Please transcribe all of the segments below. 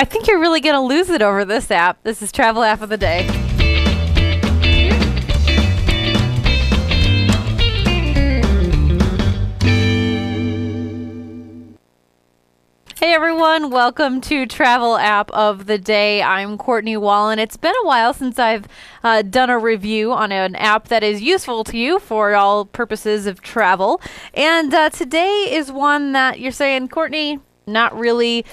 I think you're really going to lose it over this app. This is Travel App of the Day. Hey everyone, welcome to Travel App of the Day. I'm Courtney Wallen. It's been a while since I've done a review on an app that is useful to you for all purposes of travel. And today is one that you're saying, Courtney, not really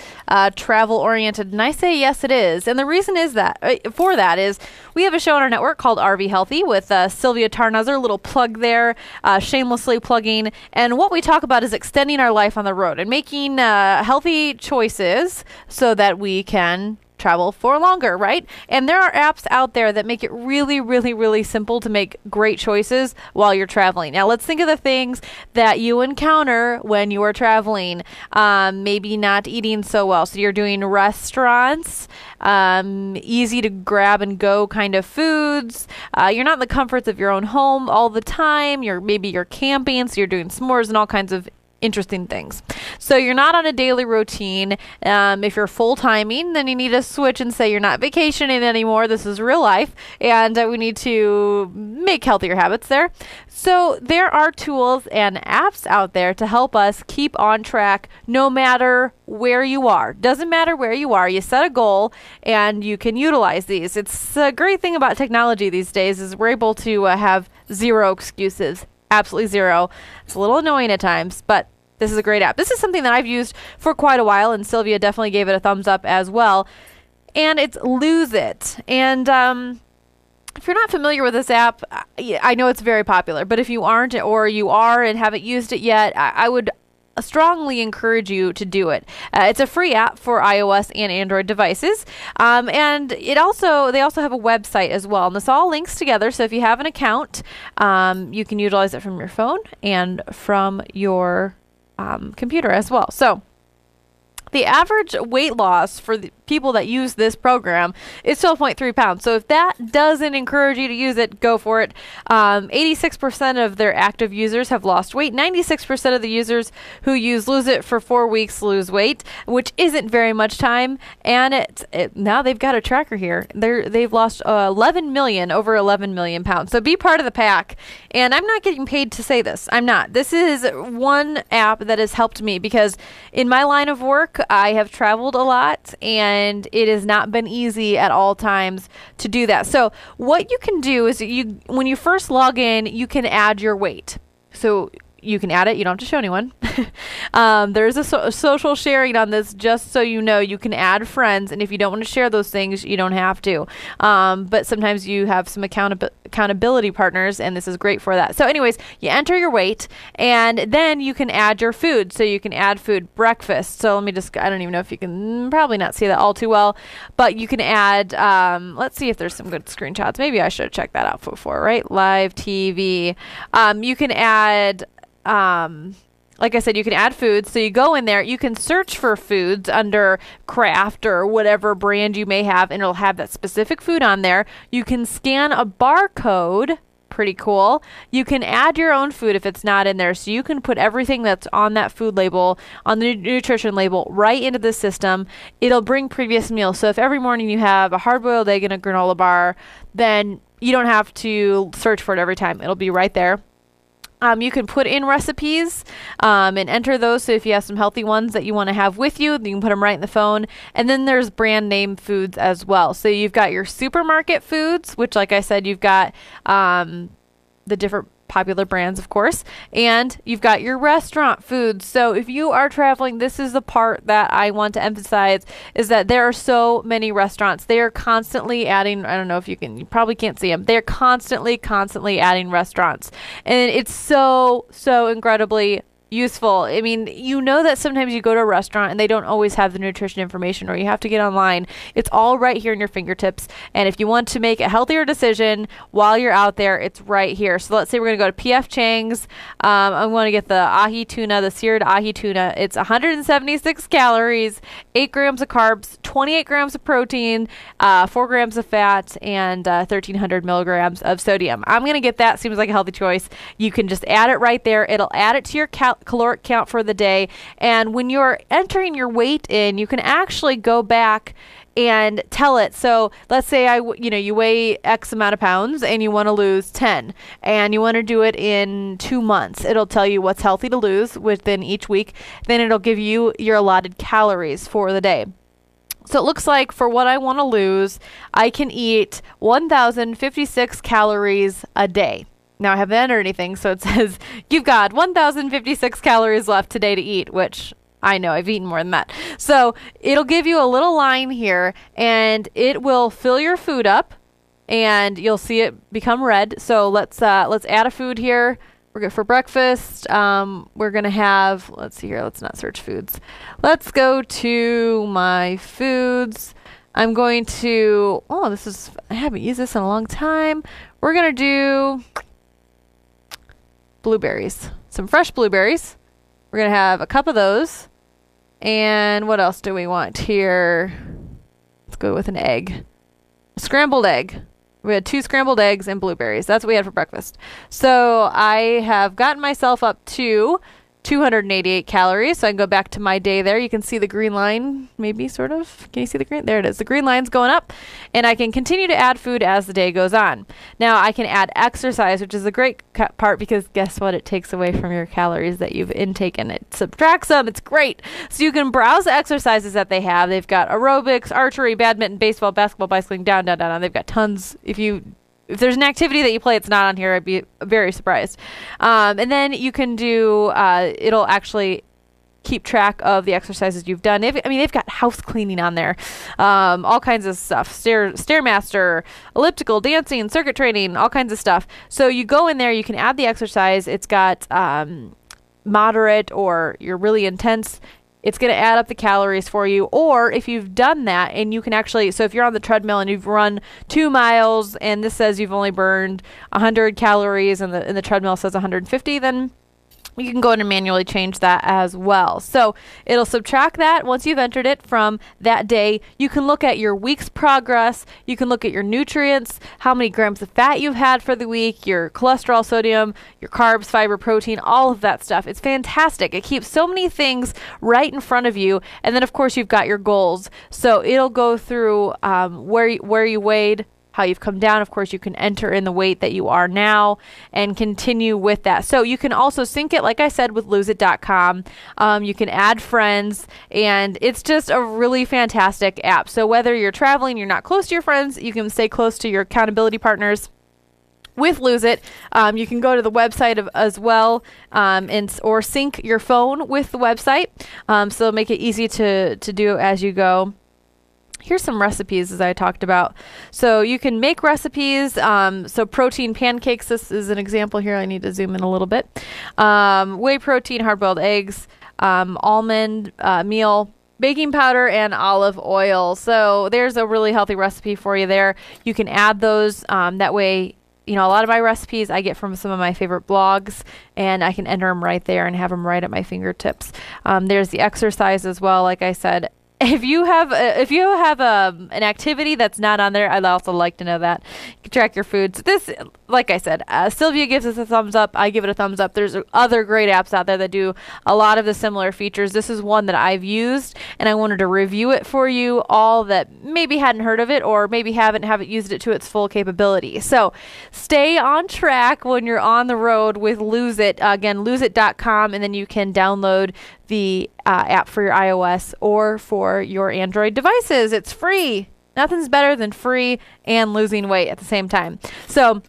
travel oriented, and I say yes it is. And the reason is that for that is we have a show on our network called RV Healthy with Sylvia Tarnuzzer, little plug there, shamelessly plugging, and what we talk about is extending our life on the road and making healthy choices so that we can travel for longer, right? And there are apps out there that make it really, really, really simple to make great choices while you're traveling. Now, let's think of the things that you encounter when you are traveling. Maybe not eating so well. So you're doing restaurants, easy to grab and go kind of foods. You're not in the comforts of your own home all the time. Maybe you're camping, so you're doing s'mores and all kinds of interesting things. So you're not on a daily routine. If you're full-timing, then you need to switch and say you're not vacationing anymore. This is real life, and we need to make healthier habits there. So there are tools and apps out there to help us keep on track no matter where you are. Doesn't matter where you are. You set a goal and you can utilize these. It's a great thing about technology these days is we're able to have zero excuses. Absolutely zero. It's a little annoying at times, but this is a great app. This is something that I've used for quite a while, and Sylvia definitely gave it a thumbs up as well. And it's Lose It. And if you're not familiar with this app, I know it's very popular, but if you aren't or you are and haven't used it yet, I would strongly encourage you to do it. It's a free app for iOS and Android devices, and they also have a website as well. And this all links together. So if you have an account, you can utilize it from your phone and from your computer as well. So the average weight loss for the people that use this program is 12.3 pounds. So if that doesn't encourage you to use it, go for it. 86% of their active users have lost weight. 96% of the users who use Lose It for 4 weeks lose weight, which isn't very much time. And now they've got a tracker here. They've lost over 11 million pounds. So be part of the pack. And I'm not getting paid to say this. I'm not. This is one app that has helped me because in my line of work, I have traveled a lot, and it has not been easy at all times to do that. So what you can do is when you first log in, you can add your weight. So you can add it. You don't have to show anyone. There's a social sharing on this, just so you know. You can add friends, and if you don't want to share those things, you don't have to. But sometimes you have some accountability partners, and this is great for that. So anyways, you enter your weight, and then you can add your food. So you can add food, breakfast. So let me just, I don't even know if you can probably not see that all too well, but you can add, let's see if there's some good screenshots. Maybe I should have checked that out before, right? Live TV. You can add, like I said, you can add foods. So you go in there, you can search for foods under craft or whatever brand you may have, and it'll have that specific food on there. You can scan a barcode. Pretty cool. You can add your own food if it's not in there. So you can put everything that's on that food label, on the nutrition label, right into the system. It'll bring previous meals. So if every morning you have a hard-boiled egg and a granola bar, then you don't have to search for it every time. It'll be right there. You can put in recipes and enter those. So if you have some healthy ones that you want to have with you, then you can put them right in the phone. And then there's brand name foods as well. So you've got your supermarket foods, which, like I said, you've got the different popular brands, of course, and you've got your restaurant foods. So if you are traveling, this is the part that I want to emphasize, is that there are so many restaurants. They are constantly adding, I don't know if you probably can't see them. They're constantly adding restaurants. And it's so incredibly useful. I mean, you know that sometimes you go to a restaurant and they don't always have the nutrition information, or you have to get online. It's all right here in your fingertips. And if you want to make a healthier decision while you're out there, it's right here. So let's say we're going to go to P.F. Chang's. I want to get the ahi tuna, the seared ahi tuna. It's 176 calories, 8 grams of carbs, 28 grams of protein, 4 grams of fat, and 1,300 milligrams of sodium. I'm going to get that. Seems like a healthy choice. You can just add it right there. It'll add it to your caloric count for the day. And when you're entering your weight in, you can actually go back and tell it. So let's say you weigh X amount of pounds and you want to lose 10 and you want to do it in 2 months. It'll tell you what's healthy to lose within each week. Then it'll give you your allotted calories for the day. So it looks like for what I want to lose, I can eat 1,056 calories a day. Now I haven't entered anything, so it says you've got 1,056 calories left today to eat, which I know I've eaten more than that. So it'll give you a little line here and it will fill your food up and you'll see it become red. So let's add a food here. We're good for breakfast. We're going to have, let's see here. Let's not search foods. Let's go to my foods. I'm going to, I haven't used this in a long time. We're going to do blueberries, some fresh blueberries. We're going to have a cup of those. And what else do we want here? Let's go with an egg. A scrambled egg. We had 2 scrambled eggs and blueberries. That's what we had for breakfast. So I have gotten myself up to 288 calories. So I can go back to my day there. You can see the green line, maybe sort of. Can you see the green? There it is. The green line's going up. And I can continue to add food as the day goes on. Now I can add exercise, which is a great part because guess what? It takes away from your calories that you've intaken. It subtracts them. It's great. So you can browse the exercises that they have. They've got aerobics, archery, badminton, baseball, basketball, bicycling, down. They've got tons. If there's an activity that you play, it's not on here, I'd be very surprised. And then you can do, it'll actually keep track of the exercises you've done. They've got house cleaning on there, all kinds of stuff, Stairmaster, elliptical, dancing, circuit training, all kinds of stuff. So you go in there, you can add the exercise. It's got moderate or you're really intense. It's going to add up the calories for you. Or if you've done that and you can actually, so if you're on the treadmill and you've run 2 miles and this says you've only burned 100 calories and the treadmill says 150, then you can go in and manually change that as well. So it'll subtract that once you've entered it from that day. You can look at your week's progress. You can look at your nutrients, how many grams of fat you've had for the week, your cholesterol, sodium, your carbs, fiber, protein, all of that stuff. It's fantastic. It keeps so many things right in front of you. And then, of course, you've got your goals. So it'll go through where you weighed, how you've come down. Of course, you can enter in the weight that you are now and continue with that. So you can also sync it, like I said, with loseit.com. You can add friends, and it's just a really fantastic app. So whether you're traveling, you're not close to your friends, you can stay close to your accountability partners with Lose It. You can go to the website as well, or sync your phone with the website. So make it easy to do as you go. Here's some recipes, as I talked about. So you can make recipes. So protein pancakes, this is an example here. I need to zoom in a little bit. Whey protein, hard-boiled eggs, almond meal, baking powder, and olive oil. So there's a really healthy recipe for you there. You can add those. That way, a lot of my recipes I get from some of my favorite blogs, and I can enter them right there and have them right at my fingertips. There's the exercise as well, like I said. If you have an activity that's not on there, I'd also like to know that. You can track your foods. This, like I said, Sylvia gives us a thumbs up. I give it a thumbs up. There's other great apps out there that do a lot of the similar features. This is one that I've used, and I wanted to review it for you all that maybe hadn't heard of it or maybe haven't used it to its full capability. So stay on track when you're on the road with Lose It. Again, loseit.com, and then you can download the app for your iOS or for your Android devices. It's free. Nothing's better than free and losing weight at the same time. So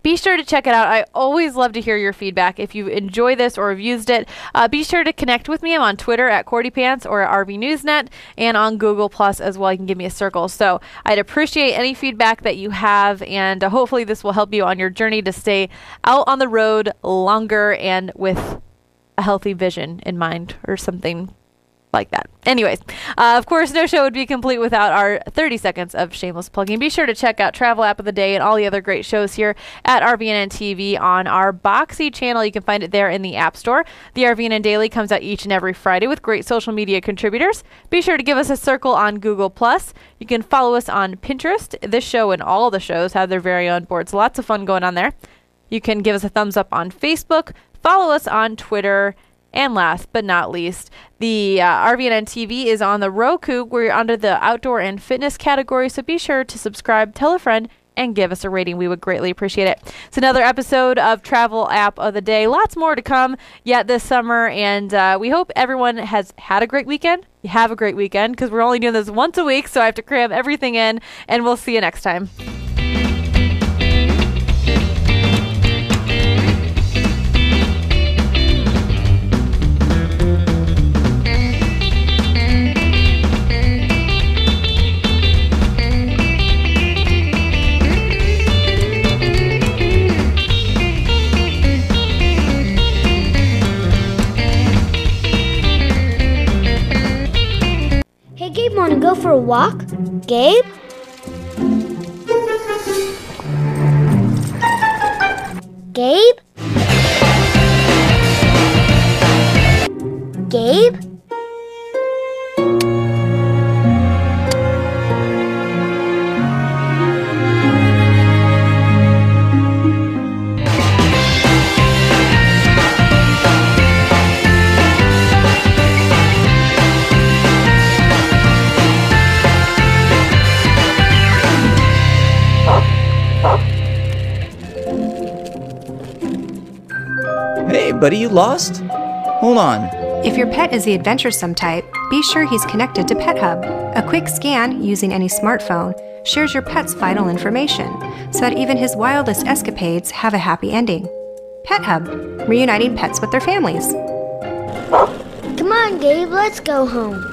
be sure to check it out. I always love to hear your feedback. If you enjoy this or have used it, be sure to connect with me. I'm on Twitter at CordyPants or at RVNewsNet, and on Google Plus as well. You can give me a circle. So I'd appreciate any feedback that you have, and hopefully this will help you on your journey to stay out on the road longer and with a healthy vision in mind or something like that. Anyways, of course, no show would be complete without our 30 seconds of shameless plugging. Be sure to check out Travel App of the Day and all the other great shows here at RVNN TV on our Boxee channel. You can find it there in the App Store. The RVNN Daily comes out each and every Friday with great social media contributors. Be sure to give us a circle on Google+. You can follow us on Pinterest. This show and all the shows have their very own boards. Lots of fun going on there. You can give us a thumbs up on Facebook. Follow us on Twitter, And last but not least, the RVNN TV is on the Roku. We're under the outdoor and fitness category, so be sure to subscribe, tell a friend, and give us a rating. We would greatly appreciate it. It's another episode of Travel App of the Day. Lots more to come yet this summer, and we hope everyone has had a great weekend. You have a great weekend, because we're only doing this once a week, so I have to cram everything in, and we'll see you next time. Hey, Gabe, wanna go for a walk? Gabe? Gabe? Gabe? Hey, buddy, you lost? Hold on. If your pet is the adventuresome type, be sure he's connected to Pet Hub. A quick scan using any smartphone shares your pet's vital information so that even his wildest escapades have a happy ending. Pet Hub, reuniting pets with their families. Come on, Gabe, let's go home.